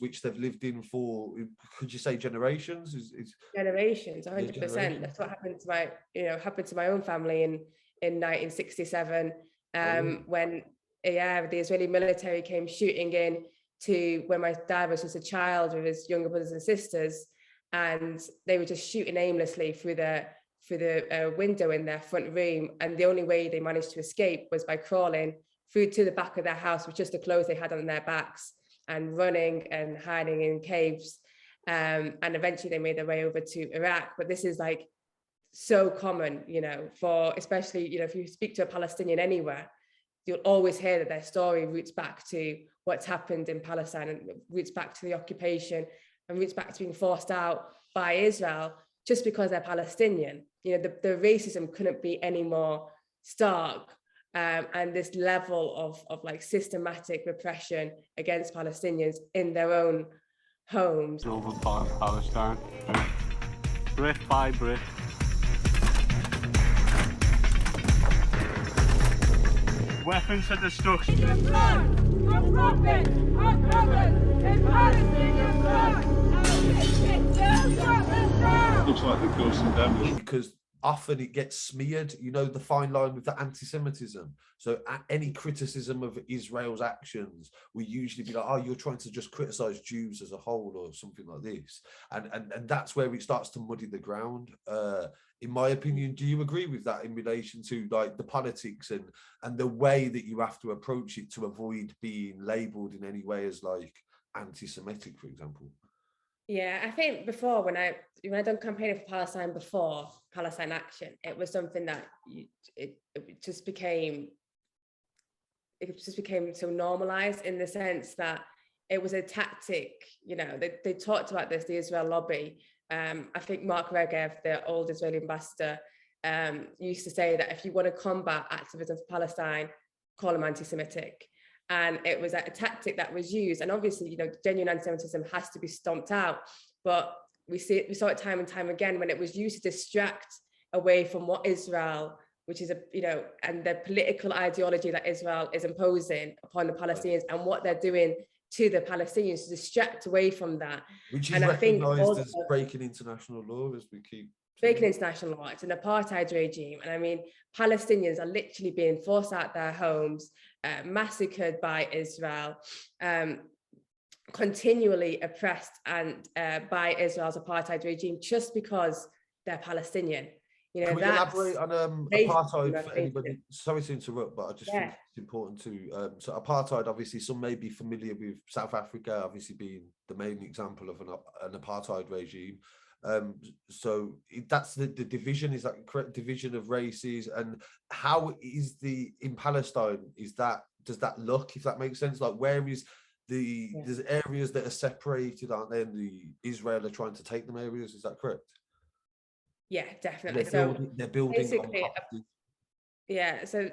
which they've lived in for, could you say generations? Generations, 100%. That's what happened to my own family in 1967, when the Israeli military came shooting in to when my dad was just a child with his younger brothers and sisters, and they were just shooting aimlessly through the window in their front room, and the only way they managed to escape was by crawling through to the back of their house with just the clothes they had on their backs, and running and hiding in caves, and eventually they made their way over to Iraq. But this is like so common, for especially, if you speak to a Palestinian anywhere, you'll always hear that their story roots back to what's happened in Palestine, and roots back to the occupation, and roots back to being forced out by Israel just because they're Palestinian. The racism couldn't be any more stark, and this level of like systematic repression against Palestinians in their own homes. Over Palestine, brick by brick. Weapons of destruction. Our blood, our profit, our covers, in Palestinian blood. Looks like the ghost of them. Because often it gets smeared, the fine line with the anti-Semitism. So any criticism of Israel's actions, we usually be like, oh, you're trying to just criticize Jews as a whole or something like this. And that's where it starts to muddy the ground. In my opinion, do you agree with that in relation to like the politics and the way that you have to approach it to avoid being labeled in any way as like anti-Semitic, for example? Yeah, I think before, when I done campaigning for Palestine before Palestine Action, it was something that it just became so normalized, in the sense that it was a tactic. They talked about this, the Israel lobby. I think Mark Regev, the old Israeli ambassador, used to say that if you want to combat activism for Palestine, call them anti-Semitic. And it was a tactic that was used. And obviously, genuine anti-Semitism has to be stomped out. But we saw it time and time again when it was used to distract away from what Israel, which is and the political ideology that Israel is imposing upon the Palestinians, and what they're doing to the Palestinians, to distract away from that. Which is recognised as breaking international law, as we keep breaking international law. It's an apartheid regime. And I mean, Palestinians are literally being forced out their homes, massacred by Israel, continually oppressed and by Israel's apartheid regime, just because they're Palestinian. Can we elaborate on apartheid for anybody? Sorry to interrupt, but I just think it's important to. So apartheid, obviously, some may be familiar with South Africa, obviously being the main example of an apartheid regime. So that's the division, is that correct? Division of races. And how is in Palestine, does that look, if that makes sense? Like, where is there's areas that are separated, aren't they? And Israel are trying to take them areas, is that correct? Yeah, definitely. They're building basically, so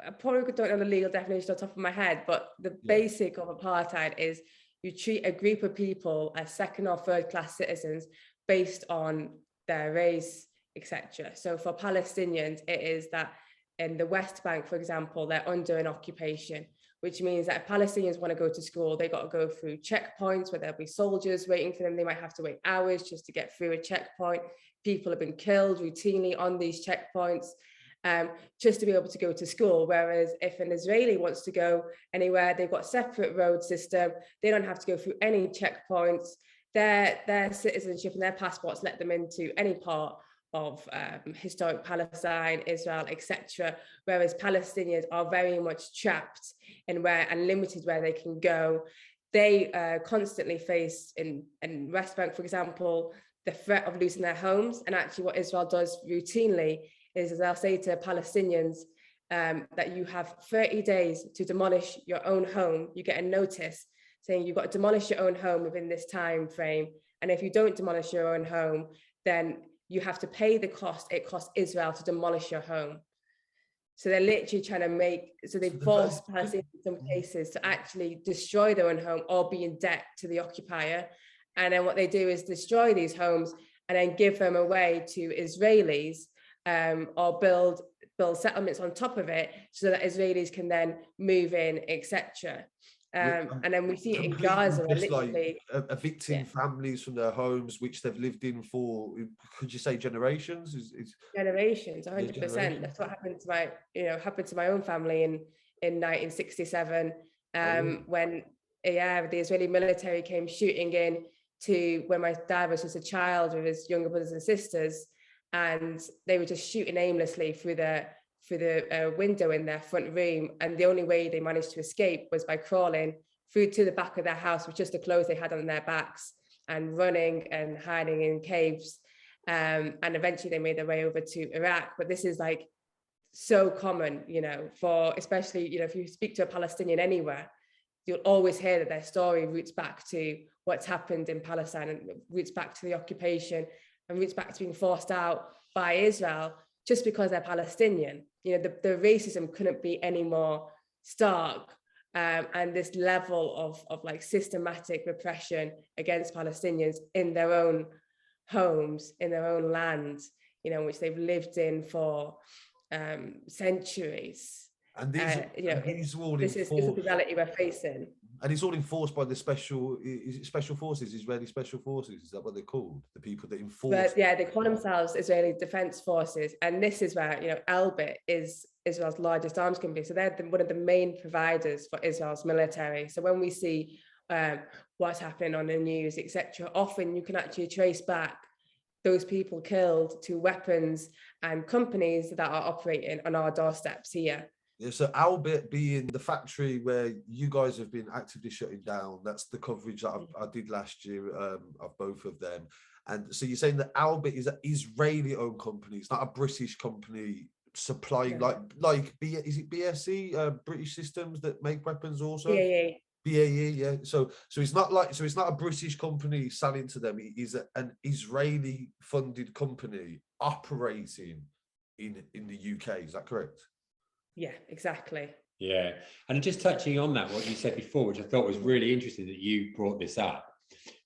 I probably don't know the legal definition off the top of my head, but the basic of apartheid is you treat a group of people as second or third class citizens based on their race, etc. So for Palestinians, it is that in the West Bank, for example, they're under an occupation, which means that if Palestinians want to go to school, they got to go through checkpoints where there'll be soldiers waiting for them. They might have to wait hours just to get through a checkpoint. People have been killed routinely on these checkpoints just to be able to go to school. Whereas if an Israeli wants to go anywhere, they've got a separate road system. They don't have to go through any checkpoints. Their citizenship and their passports let them into any part of historic Palestine, Israel, etc. Whereas Palestinians are very much trapped in and limited where they can go. They constantly face in West Bank, for example, the threat of losing their homes. And actually what Israel does routinely is they'll say to Palestinians that you have 30 days to demolish your own home. You get a notice saying you've got to demolish your own home within this time frame. And if you don't demolish your own home, then you have to pay the cost it costs Israel to demolish your home. So they're literally trying to they force Palestinians in some cases to actually destroy their own home or be in debt to the occupier. And then what they do is destroy these homes and then give them away to Israelis, or build settlements on top of it so that Israelis can then move in, etc. And then we see it in Gaza, where literally evicting families from their homes, which they've lived in for, could you say generations? Generations, 100%. That's what happened to my, happened to my own family in 1967, when the Israeli military came shooting in to when my dad was just a child with his younger brothers and sisters, and they were just shooting aimlessly through the window in their front room, and the only way they managed to escape was by crawling through to the back of their house with just the clothes they had on their backs, and running and hiding in caves, and eventually they made their way over to Iraq. But this is like so common, for especially, if you speak to a Palestinian anywhere, you'll always hear that their story roots back to what's happened in Palestine, and roots back to the occupation, and roots back to being forced out by Israel just because they're Palestinian. The racism couldn't be any more stark, and this level of like systematic repression against Palestinians in their own homes, in their own land, which they've lived in for centuries. And these are all this is the reality we're facing. And it's all enforced by the special forces, Israeli special forces. Is that what they're called? The people that enforce. But yeah, they call themselves Israeli Defense Forces, and this is where Elbit is Israel's largest arms company. So they're one of the main providers for Israel's military. So when we see what's happening on the news, etc., often you can actually trace back those people killed to weapons and companies that are operating on our doorsteps here. Yeah, so Elbit being the factory where you guys have been actively shutting down, that's the coverage that I did last year of both of them. And so you're saying that Elbit is an Israeli-owned company, it's not a British company supplying is it BSE, British Systems, that make weapons also? BAE, yeah. So it's not a British company selling to them. It is an Israeli-funded company operating in the UK. Is that correct? Yeah, exactly. Yeah, and just touching on that, what you said before, which I thought was really interesting that you brought this up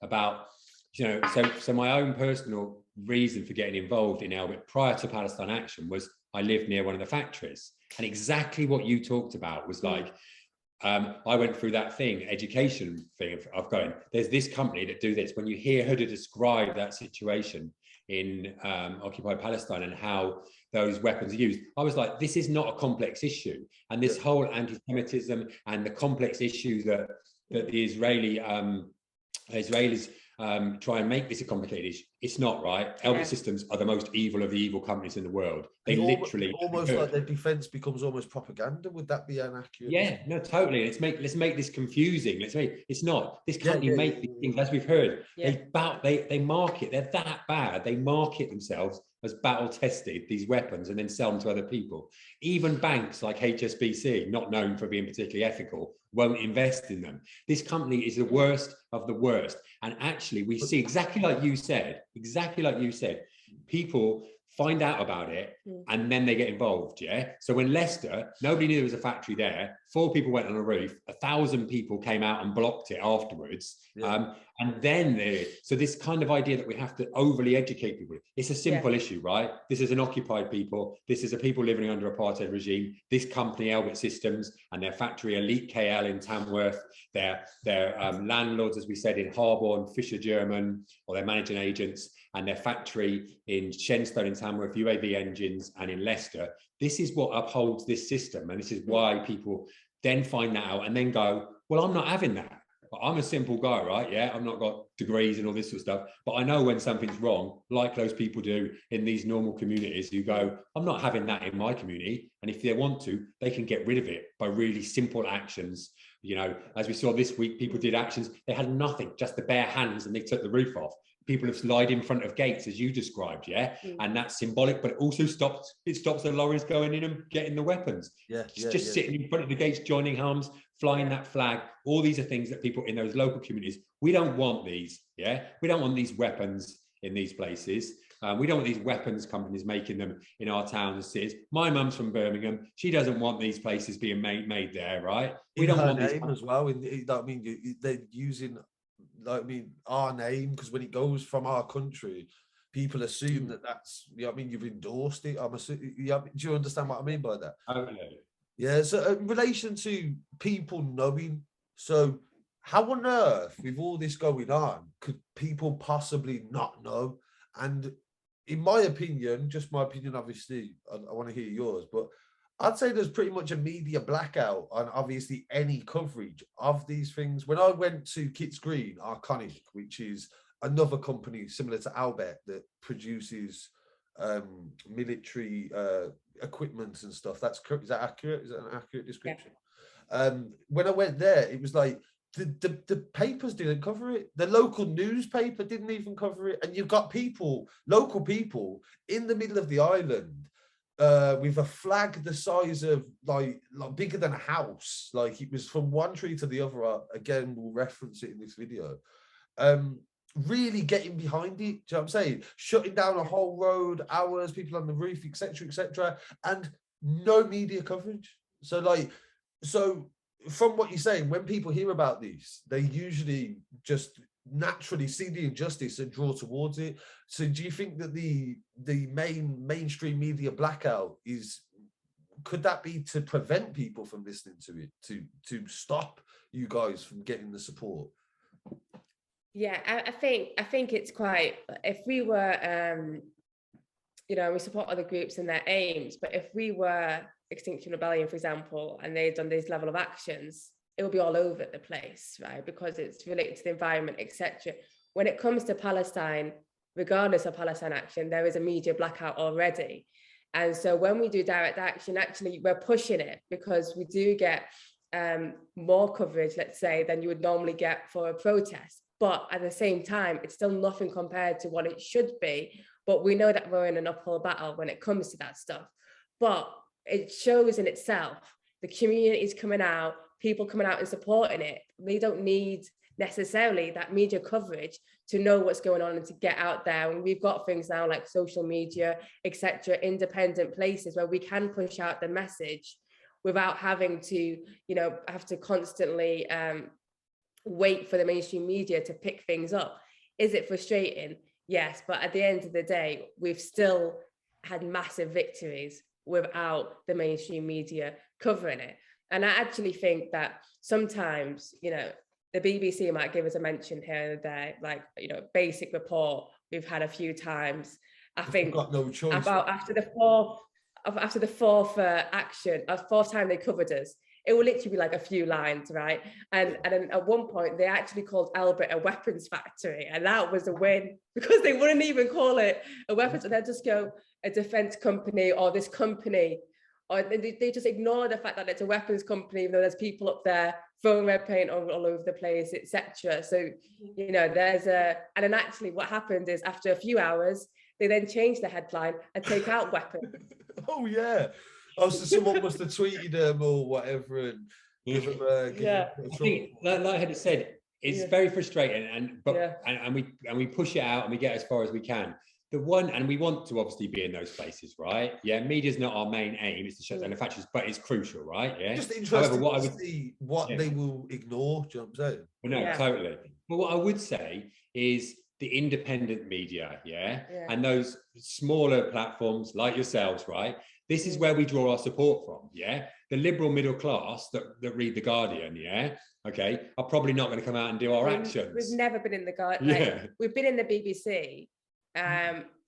about, so my own personal reason for getting involved in Elbit prior to Palestine Action was I lived near one of the factories, and exactly what you talked about was like, I went through that education thing of going, there's this company that do this. When you hear Huda describe that situation in occupied Palestine and how those weapons are used, I was like, this is not a complex issue. And this whole anti-Semitism and the complex issues that the Israelis try and make this a complicated issue. It's not, right? Elbit Systems are the most evil of the evil companies in the world. They literally almost like their defense becomes almost propaganda. Would that be inaccurate? Yeah, no, totally. Let's make this confusing. It's not. This company make these things, as we've heard. They market. They're that bad. They market themselves as battle tested, these weapons, and then sell them to other people. Even banks like HSBC, not known for being particularly ethical, won't invest in them. This company is the worst of the worst. And actually, we see exactly like you said, people find out about it and then they get involved. So when Leicester, nobody knew there was a factory there, 4 people went on a roof, 1,000 people came out and blocked it afterwards. And then so this kind of idea that we have to overly educate people, it's a simple issue, right? This is an occupied people, this is a people living under apartheid regime. This company, Elbit Systems, and their factory Elite KL in Tamworth, their landlords, as we said, in Harborne, Fisher German, or their managing agents, and their factory in Shenstone in Tamworth, UAV Engines, and in Leicester. This is what upholds this system. And this is why people then find that out and then go, well, I'm not having that. I'm a simple guy, right? Yeah, I've not got degrees and all this sort of stuff, but I know when something's wrong, like those people do in these normal communities, you go, I'm not having that in my community. And if they want to, they can get rid of it by really simple actions. As we saw this week, people did actions, they had nothing, just the bare hands, and they took the roof off. People have lied in front of gates, as you described, and that's symbolic, but it also stops the lorries going in and getting the weapons. Sitting in front of the gates, joining arms, flying that flag. All these are things that people in those local communities, we don't want these. We don't want these weapons in these places. We don't want these weapons companies making them in our towns and cities. My mum's from Birmingham. She doesn't want these places being made there, right? We don't want these as well. They're using our name, because when it goes from our country, people assume that's you've endorsed it. Do you understand what I mean by that? Okay. Yeah, so in relation to people knowing So how on earth, with all this going on, could people possibly not know? And in my opinion, just my opinion, obviously, I want to hear yours, but I'd say there's pretty much a media blackout on obviously any coverage of these things. When I went to Kitts Green, Arconic, which is another company similar to Elbit that produces military equipment and stuff. Is that accurate? Is that an accurate description? Yeah. When I went there, it was like the papers didn't cover it. The local newspaper didn't even cover it. And you've got local people in the middle of the island with a flag the size of like bigger than a house. Like it was from one tree to the other. Again, we'll reference it in this video. Really getting behind it. Do you know what I'm saying? Shutting down a whole road, hours, people on the roof, etc., and no media coverage. So from what you're saying, when people hear about these, they usually just naturally see the injustice and draw towards it. So do you think that the mainstream media blackout could that be to prevent people from listening to it, to stop you guys from getting the support? Yeah, I think it's quite, if we were we support other groups and their aims, but if we were Extinction Rebellion, for example, and they'd done these level of actions, it will be all over the place, right? Because it's related to the environment, etc. When it comes to Palestine, regardless of Palestine Action, there is a media blackout already. And so when we do direct action, actually, we're pushing it because we do get more coverage, let's say, than you would normally get for a protest. But at the same time, it's still nothing compared to what it should be. But we know that we're in an uphill battle when it comes to that stuff. But it shows in itself, the community is coming out, people coming out and supporting it. They don't need necessarily that media coverage to know what's going on and to get out there. And we've got things now like social media, etc., independent places where we can push out the message without having to, have to constantly wait for the mainstream media to pick things up. Is it frustrating? Yes, but at the end of the day, we've still had massive victories without the mainstream media covering it. And I actually think that sometimes, the BBC might give us a mention here and there, like, basic report we've had a few times. I think got no choice. About after the fourth time they covered us, it will literally be like a few lines, right? And then at one point, they actually called Elbit a weapons factory. And that was a win because they wouldn't even call it a weapons. They'd just go a defense company or this company. Or they just ignore the fact that it's a weapons company, even though there's people up there throwing red paint all over the place, etc. So, and then actually what happened is after a few hours, they then changed the headline and take out weapons. Oh, yeah. Oh, so someone must have tweeted them or whatever and give them I think, like I had said, it's very frustrating, and we push it out and we get as far as we can. And we want to obviously be in those places, right? Yeah, media's not our main aim, it's to shut down the factories, but it's crucial, right? Yeah. Just interesting to see what they will ignore, do you know what I'm saying? Well, no, totally. But what I would say is the independent media, and those smaller platforms like yourselves, right? This is where we draw our support from, The liberal middle class that read The Guardian, okay, are probably not going to come out and do our actions. We've never been in The Guardian. We've been in the BBC.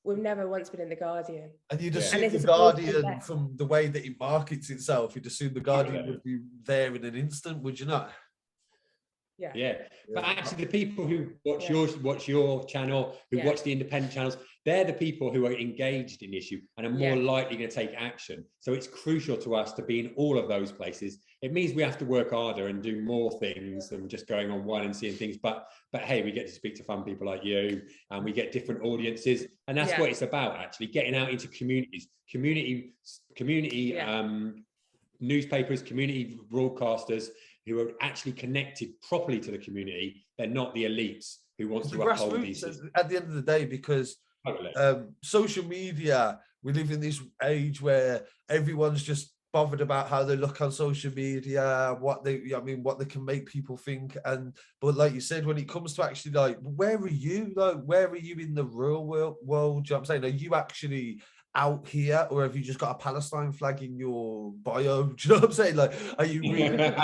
We've never once been in The Guardian. And you'd assume The Guardian, from the way that it markets itself, you'd assume The Guardian would be there in an instant, would you not? Yeah. But actually the people who watch your channel, who watch the independent channels, they're the people who are engaged in the issue and are more likely going to take action. So it's crucial to us to be in all of those places. It means we have to work harder and do more things than just going on one and seeing things. But hey, we get to speak to fun people like you, and we get different audiences, and that's what it's about, actually getting out into communities, community newspapers, community broadcasters who are actually connected properly to the community. They're not the elites who want to uphold these at the end of the day, because social media, we live in this age where everyone's just bothered about how they look on social media, what they can make people think. But like you said, when it comes to actually, like, where are you? Like, where are you in the real world? Do you know what I'm saying? Are you actually out here, or have you just got a Palestine flag in your bio? Do you know what I'm saying? Like, are you really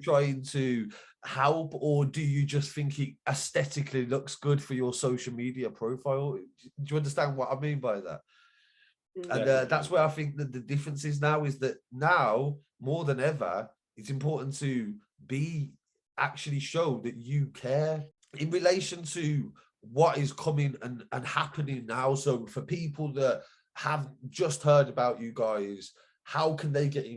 trying to help, or do you just think it aesthetically looks good for your social media profile? Do you understand what I mean by that? And that's where I think that the difference is now, is that now more than ever, it's important to actually show that you care in relation to what is coming and happening now. So for people that have just heard about you guys, how can they get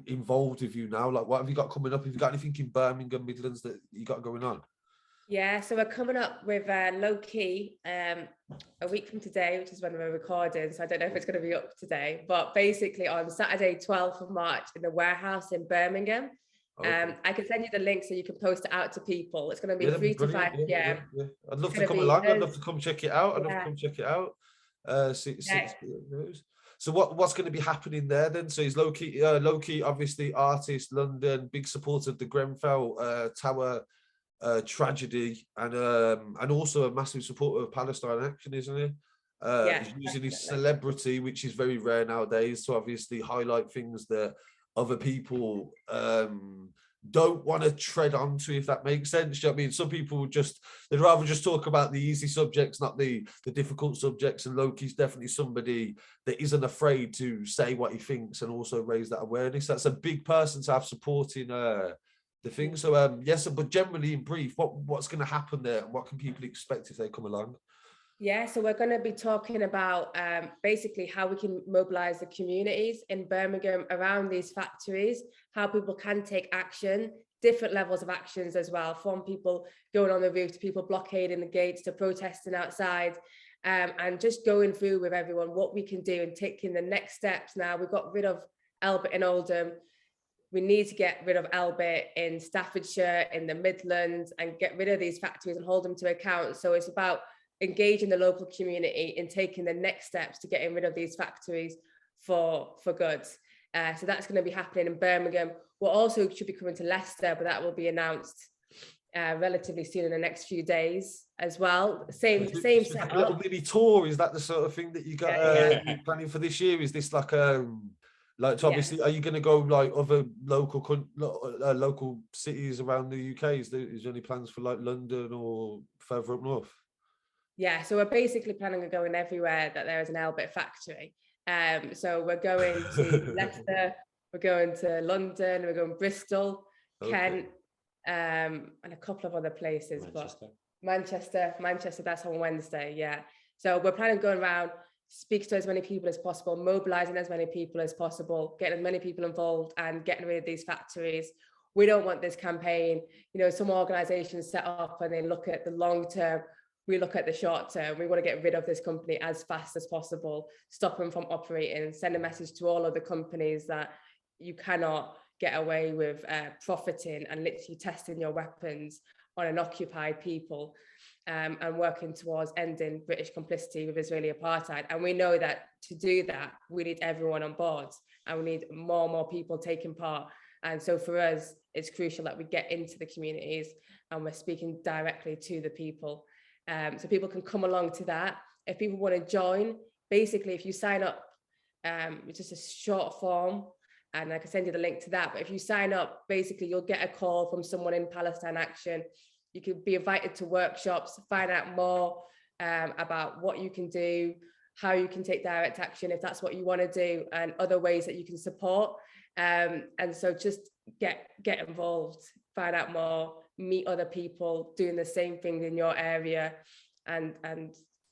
involved with you now? Like, what have you got coming up? Have you got anything in Birmingham, Midlands that you got going on? Yeah, so we're coming up with Low Key a week from today, which is when we're recording. So I don't know if it's going to be up today, but basically on Saturday, 12th of March in the warehouse in Birmingham. Okay. I can send you the link so you can post it out to people. It's going to be 3 to 5 p.m. Yeah. I'd love to come along. I'd love to come check it out. I'd love to come check it out. So what's going to be happening there then? So he's Low Key, obviously artist, London, big supporter of the Grenfell Tower tragedy, and also a massive supporter of Palestine Action, isn't he? He's using his celebrity, which is very rare nowadays, to obviously highlight things that other people don't want to tread onto, if that makes sense. You know what I mean? Some people they'd rather just talk about the easy subjects, not the difficult subjects. And Loki's definitely somebody that isn't afraid to say what he thinks and also raise that awareness. That's a big person to have supporting the thing. So yes, but generally in brief, what's going to happen there? What can people expect if they come along? Yeah, so we're going to be talking about basically how we can mobilize the communities in Birmingham around these factories, how people can take action, different levels of actions as well, from people going on the roof to people blockading the gates to protesting outside, and just going through with everyone what we can do and taking the next steps. Now, we've got rid of Elbit in Oldham. We need to get rid of Elbit in Staffordshire, in the Midlands, and get rid of these factories and hold them to account. So it's about engaging the local community in taking the next steps to getting rid of these factories for good. So that's going to be happening in Birmingham. We're also should be coming to Leicester, but that will be announced relatively soon in the next few days as well. Same setup. A little mini tour, is that the sort of thing that you got planning for this year? Is this like obviously, are you going to go like other local cities around the UK? Is there any plans for like London or further up north? Yeah, so we're basically planning on going everywhere that there is an Elbit factory. So we're going to Leicester, we're going to London, we're going Bristol, Kent, and a couple of other places. Manchester. But Manchester, that's on Wednesday, yeah. So we're planning on going around, speak to as many people as possible, mobilizing as many people as possible, getting as many people involved and getting rid of these factories. We don't want this campaign, some organizations set up and they look at the long term. We look at the short term. We want to get rid of this company as fast as possible, stop them from operating, send a message to all of the companies that you cannot get away with profiting and literally testing your weapons on an occupied people, and working towards ending British complicity with Israeli apartheid. And we know that to do that, we need everyone on board and we need more and more people taking part. And so for us, it's crucial that we get into the communities and we're speaking directly to the people. So people can come along to that. If people want to join, basically, if you sign up, it's just a short form, and I can send you the link to that. But if you sign up, basically, you'll get a call from someone in Palestine Action. You could be invited to workshops, find out more about what you can do, how you can take direct action if that's what you want to do, and other ways that you can support. And so just get involved, find out more, meet other people doing the same thing in your area, and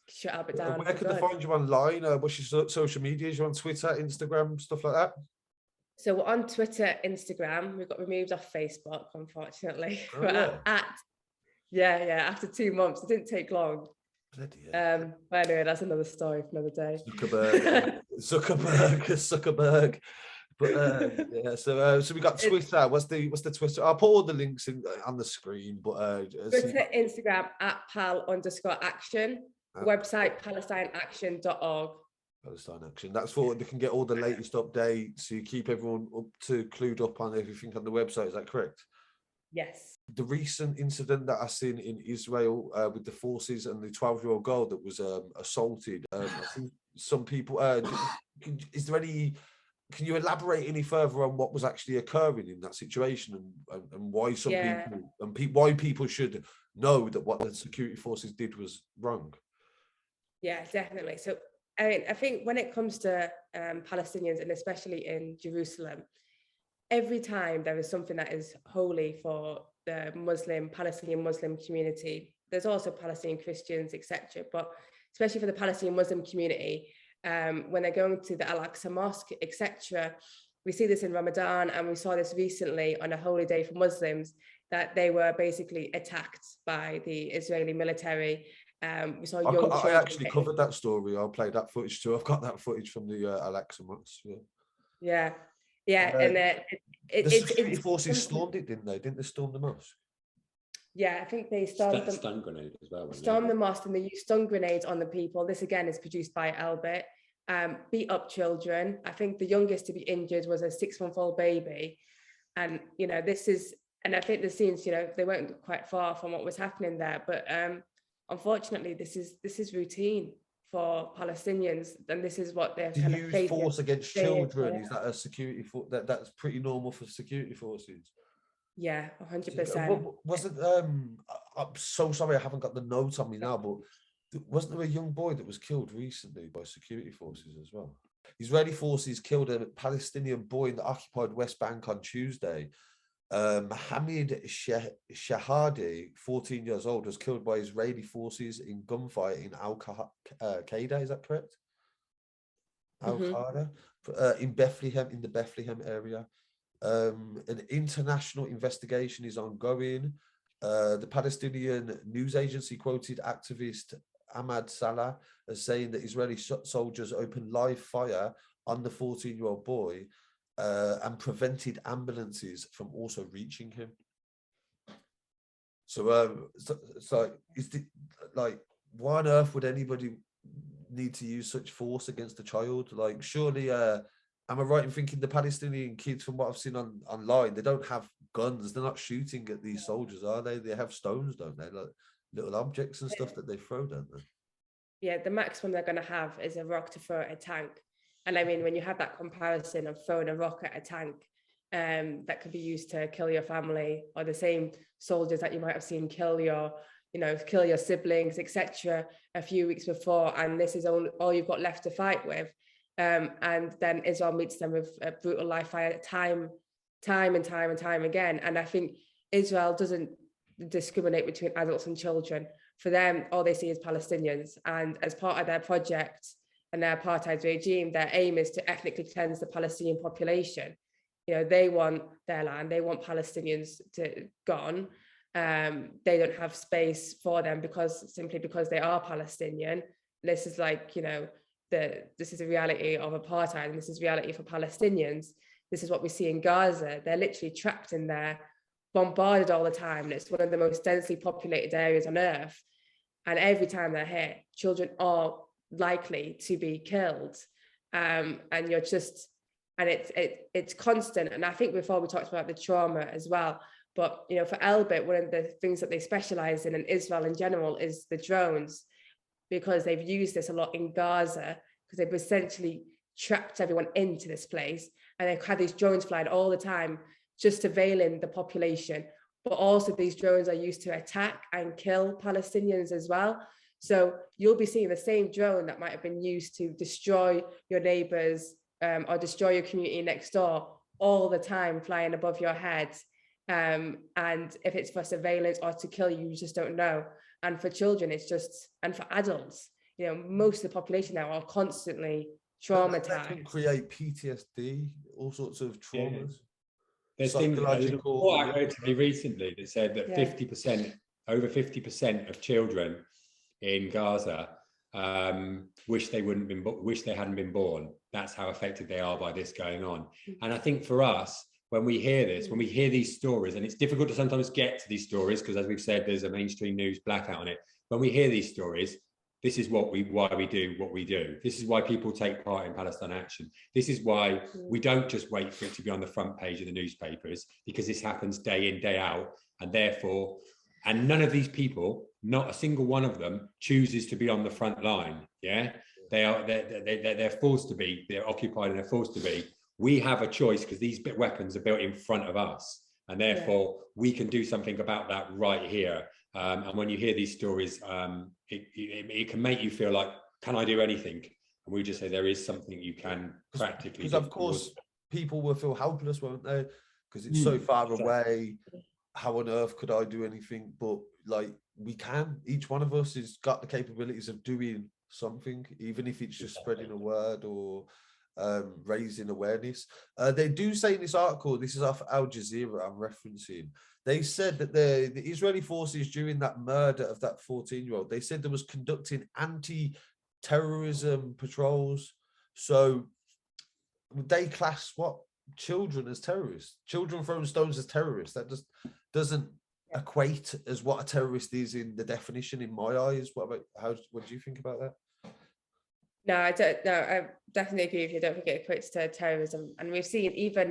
shut Elbit down. Where can they find you online? What's your social media? You're on Twitter, Instagram, stuff like that? So we're on Twitter, Instagram. We got removed off Facebook, unfortunately. After 2 months. It didn't take long. Bloody hell. But anyway, that's another story for another day. Zuckerberg. But so we got Twitter. What's the Twitter? I'll put all the links in on the screen. But Twitter, Instagram @pal_action. Website PalestineAction.org. Palestine Action. That's for they can get all the latest updates. So you keep everyone clued up on everything on the website. Is that correct? Yes. The recent incident that I seen in Israel with the forces and the 12-year-old girl that was assaulted. I think some people. Is there any can you elaborate any further on what was actually occurring in that situation, and why some people why people should know that what the security forces did was wrong? Yeah, definitely. So I mean, I think when it comes to Palestinians, and especially in Jerusalem, every time there is something that is holy for the Palestinian Muslim community, there's also Palestinian Christians, etc. But especially for the Palestinian Muslim community, when they're going to the Al-Aqsa Mosque, etc., we see this in Ramadan, and we saw this recently on a holy day for Muslims, that they were basically attacked by the Israeli military. We saw I actually covered that story. I'll play that footage too. I've got that footage from the Al-Aqsa Mosque. Yeah. And the security forces stormed it, didn't they? Didn't they storm the mosque? Yeah, I think they stormed stun grenade as well. Stormed the mosque, and they used stun grenades on the people. This again is produced by Elbit. Beat up children. I think the youngest to be injured was a 6-month-old baby, and this is. And I think the scenes, they weren't quite far from what was happening there. But unfortunately, this is routine for Palestinians, and this is what they're kind of use force against children. Is that a security force? That's pretty normal for security forces. Yeah, 100%. Wasn't I'm so sorry, I haven't got the notes on me now, but wasn't there a young boy that was killed recently by security forces as well? Israeli forces killed a Palestinian boy in the occupied West Bank on Tuesday. Mohammed Shahadi, 14 years old, was killed by Israeli forces in gunfight in Al-Qaeda, is that correct? Al-Qaeda, in Bethlehem, in the Bethlehem area. An international investigation is ongoing. The Palestinian news agency quoted activist Ahmad Salah as saying that Israeli soldiers opened live fire on the 14-year-old boy and prevented ambulances from also reaching him. So, why on earth would anybody need to use such force against a child? Like, surely, am I right in thinking the Palestinian kids, from what I've seen online, they don't have guns, they're not shooting at these soldiers, are they? They have stones, don't they? Like little objects and stuff that they throw, don't they? Yeah, the maximum they're going to have is a rock to throw at a tank. And I mean, when you have that comparison of throwing a rock at a tank that could be used to kill your family, or the same soldiers that you might have seen kill your siblings, etc., a few weeks before, and this is all you've got left to fight with. And then Israel meets them with a brutal live fire time and time again. And I think Israel doesn't discriminate between adults and children. For them, all they see is Palestinians. And as part of their project and their apartheid regime, their aim is to ethnically cleanse the Palestinian population. They want their land, they want Palestinians gone. They don't have space for them simply because they are Palestinian. This is like, this is a reality of apartheid, and this is reality for Palestinians. This is what we see in Gaza. They're literally trapped in there, bombarded all the time, and it's one of the most densely populated areas on earth. And every time they're hit, children are likely to be killed. And it's constant. And I think before we talked about the trauma as well, but for Elbit, one of the things that they specialize in Israel in general is the drones, because they've used this a lot in Gaza, because they've essentially trapped everyone into this place, and they've had these drones flying all the time, just surveilling the population. But also these drones are used to attack and kill Palestinians as well. So you'll be seeing the same drone that might have been used to destroy your neighbors or destroy your community next door all the time, flying above your head. And if it's for surveillance or to kill you, you just don't know. And for children, and for adults, most of the population now are constantly traumatized. That can create PTSD, all sorts of traumas. There's things, I heard to me recently that said that 50%, over 50% of children in Gaza wish they hadn't been born. That's how affected they are by this going on. And I think for us, when we hear this, when we hear these stories, and it's difficult to sometimes get to these stories because, as we've said, there's a mainstream news blackout on it. When we hear these stories, this is why we do what we do. This is why people take part in Palestine Action. This is why we don't just wait for it to be on the front page of the newspapers, because this happens day in, day out. And therefore, and none of these people, not a single one of them, chooses to be on the front line. Yeah, they're forced to be, they're occupied and they're forced to be. we have a choice because these weapons are built in front of us, and therefore we can do something about that right here. And when you hear these stories, it can make you feel like, can I do anything? And we just say there is something you can practically do. Because of course people will feel helpless, won't they? Because it's so far away. How on earth could I do anything? But like, we can. Each one of us has got the capabilities of doing something, even if it's just spreading a word or raising awareness. They do say in this article, this is off Al Jazeera I'm referencing, they said that the Israeli forces, during that murder of that 14-year-old, they said there was conducting anti-terrorism patrols. So would they class what children as terrorists? Children throwing stones as terrorists? That just doesn't equate as what a terrorist is in the definition in my eyes. What do you think about that? No, I don't. No, I definitely agree with you. I don't think it equates to terrorism. And we've seen even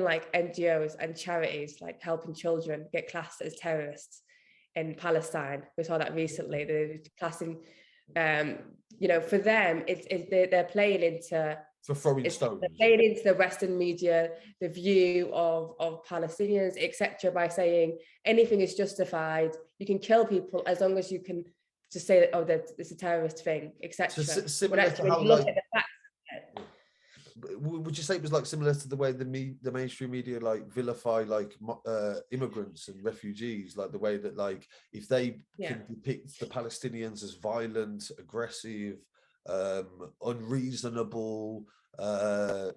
like NGOs and charities like helping children get classed as terrorists in Palestine. We saw that recently. They're classing, for them, they're playing into. For throwing stones. They're playing into the Western media, the view of Palestinians, etc., by saying anything is justified. You can kill people as long as you can just say that, oh, that it's a terrorist thing, etc. Similar to how, like, would you say it was like similar to the way the mainstream media like vilify like immigrants and refugees, like the way that like if they can depict the Palestinians as violent, aggressive, unreasonable,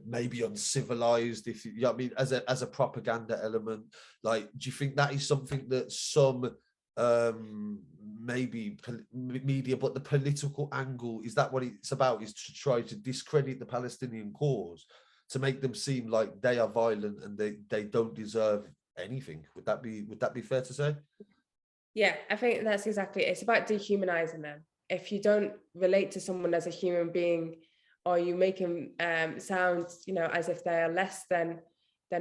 maybe uncivilized, if you know what I mean, as a propaganda element, like, do you think that is something that some maybe media, but the political angle, is that what it's about, is to try to discredit the Palestinian cause, to make them seem like they are violent and they don't deserve anything? Would that be fair to say? Yeah, I think that's exactly it. It's about dehumanizing them. If you don't relate to someone as a human being, or you make them sound, as if they are less than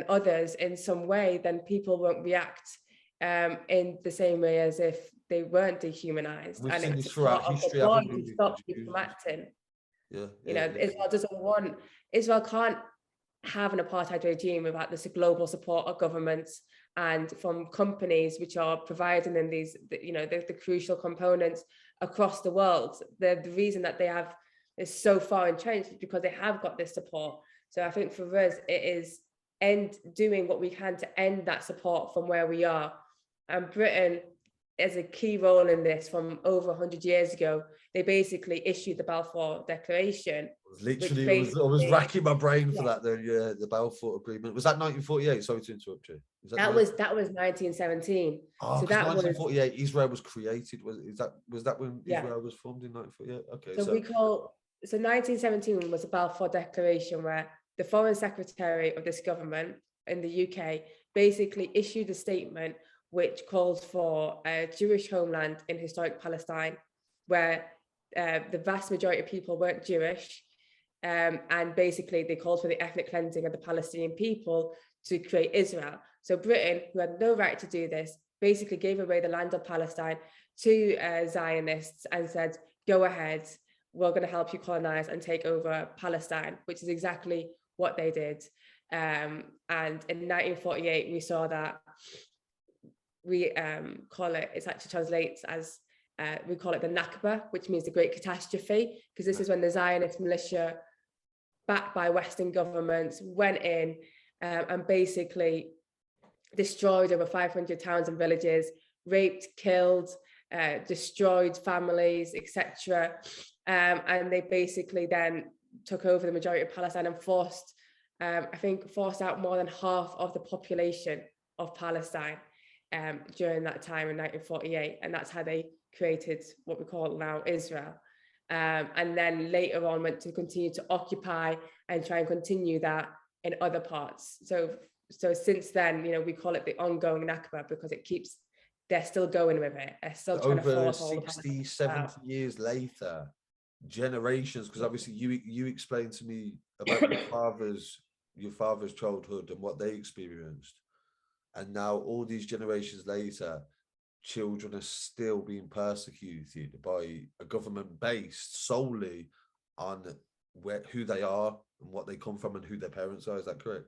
others in some way, then people won't react in the same way as if they weren't dehumanized. We've and seen it's this throughout history, haven't we? To stop people from acting. Yeah. Israel can't have an apartheid regime without this global support of governments and from companies which are providing them these, the crucial components across the world. The reason that they have is so far entrenched is because they have got this support. So I think for us, it is doing what we can to end that support from where we are. And Britain has a key role in this. From over 100 years ago, they basically issued the Balfour Declaration. Literally, I was racking my brain for that. Then, the Balfour Agreement, was that 1948? Sorry to interrupt you. That was 1917. Oh, so that 1948, Israel was created. Was that when Israel was formed in 1948? Okay, so 1917 was the Balfour Declaration, where the Foreign Secretary of this government in the UK basically issued a statement which calls for a Jewish homeland in historic Palestine, where the vast majority of people weren't Jewish. And basically they called for the ethnic cleansing of the Palestinian people to create Israel. So Britain, who had no right to do this, basically gave away the land of Palestine to Zionists and said, go ahead, we're going to help you colonize and take over Palestine, which is exactly what they did. And in 1948, we saw that we call it, it actually translates as, we call it the Nakba, which means the Great Catastrophe, because this is when the Zionist militia, backed by Western governments, went in and basically destroyed over 500 towns and villages, raped, killed, destroyed families, etc. And they basically then took over the majority of Palestine and forced out more than half of the population of Palestine during that time in 1948. And that's how they created what we call now Israel. And then later on went to continue to occupy and try and continue that in other parts. So since then, we call it the ongoing Nakba, because they're still going with it. They're still trying to force all 60, 70 years later, generations, because obviously you explained to me about your father's childhood and what they experienced, and now all these generations later, children are still being persecuted by a government based solely on who they are and what they come from and who their parents are. Is that correct?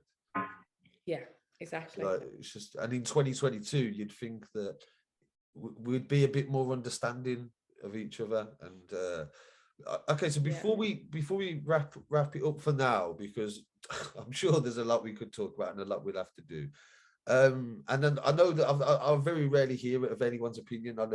Yeah, exactly. Like, it's just, and in 2022, you'd think that we'd be a bit more understanding of each other. And okay, so before we wrap it up for now, because I'm sure there's a lot we could talk about and a lot we'll have to do. And then I know that I very rarely hear it of anyone's opinion on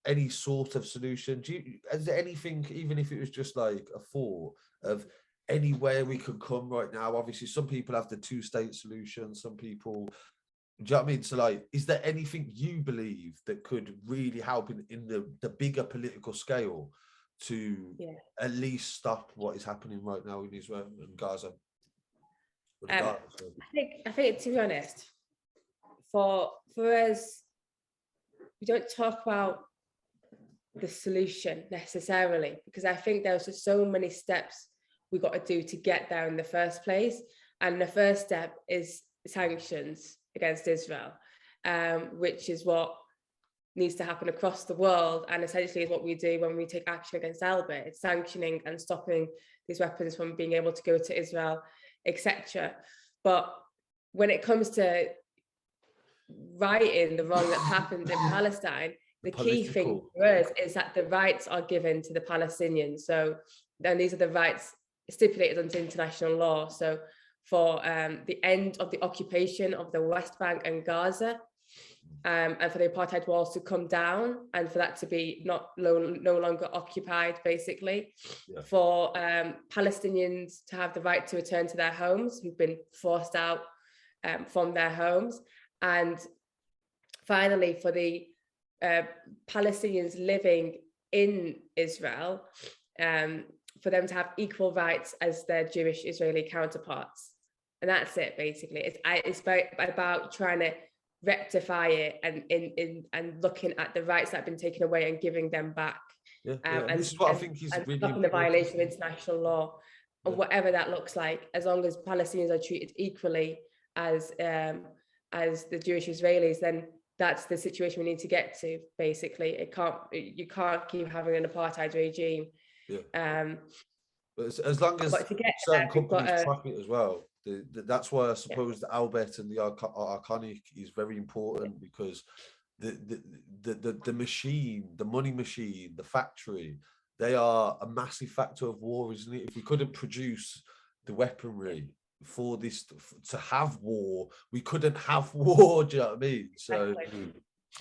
any sort of solution. Is there anything, even if it was just like a thought of anywhere we could come right now? Obviously, some people have the two-state solution, some people, do you know what I mean? So like, is there anything you believe that could really help in the bigger political scale to at least stop what is happening right now in Israel and Gaza? I think to be honest, for us, we don't talk about the solution necessarily, because I think there's just so many steps we got to do to get there in the first place. And the first step is sanctions against Israel, which is what needs to happen across the world, and essentially is what we do when we take action against Elbit. It's sanctioning and stopping these weapons from being able to go to Israel, etc. But when it comes to righting the wrong that's happened in Palestine, the key thing for us is that the rights are given to the Palestinians. So then these are the rights stipulated under international law. So for the end of the occupation of the West Bank and Gaza, and for the apartheid walls to come down, and for that to be no longer occupied, basically, for Palestinians to have the right to return to their homes who've been forced out from their homes, and finally for the Palestinians living in Israel, for them to have equal rights as their Jewish Israeli counterparts. And that's it, basically. It's about trying to rectify it and looking at the rights that have been taken away and giving them back. And this is what I think is really stopping the violation of international law, and whatever that looks like, as long as Palestinians are treated equally as the Jewish Israelis, then that's the situation we need to get to. Basically, you can't keep having an apartheid regime. But as long as certain companies track it as well. That's why I suppose the Elbit and the Arconic is very important, because the machine, the money machine, the factory, they are a massive factor of war, isn't it? If we couldn't produce the weaponry for this to have war, we couldn't have war. Do you know what I mean?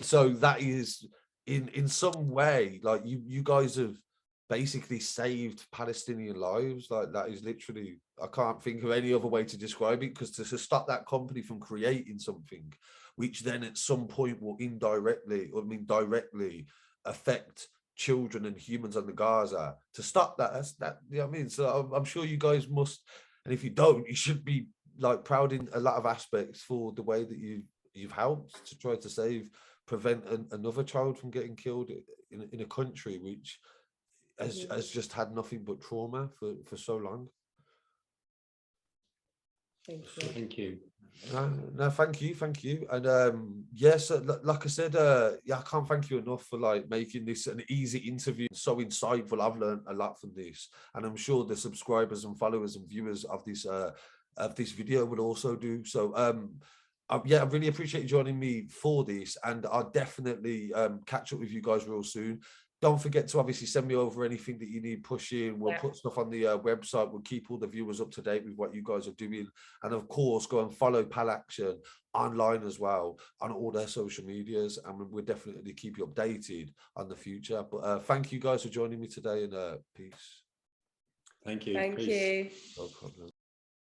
So that is in some way, like you guys have basically saved Palestinian lives. Like, that is literally, I can't think of any other way to describe it, because to stop that company from creating something which then at some point will directly affect children and humans on the Gaza, to stop that, you know what I mean? So I'm sure you guys must, and if you don't, you should be like proud in a lot of aspects for the way that you've helped to try to prevent another child from getting killed in a country which has just had nothing but trauma for so long. Thank you. No, thank you. And yes, like I said, I can't thank you enough for like making this an easy interview, so insightful. I've learned a lot from this, and I'm sure the subscribers and followers and viewers of this video will also do so. I really appreciate you joining me for this, and I'll definitely catch up with you guys real soon. Don't forget to obviously send me over anything that you need pushing. We'll put stuff on the website. We'll keep all the viewers up to date with what you guys are doing. And of course, go and follow Pal Action online as well on all their social medias. And we'll definitely keep you updated on the future. But thank you guys for joining me today, and peace. Thank you. Thank you. No problem.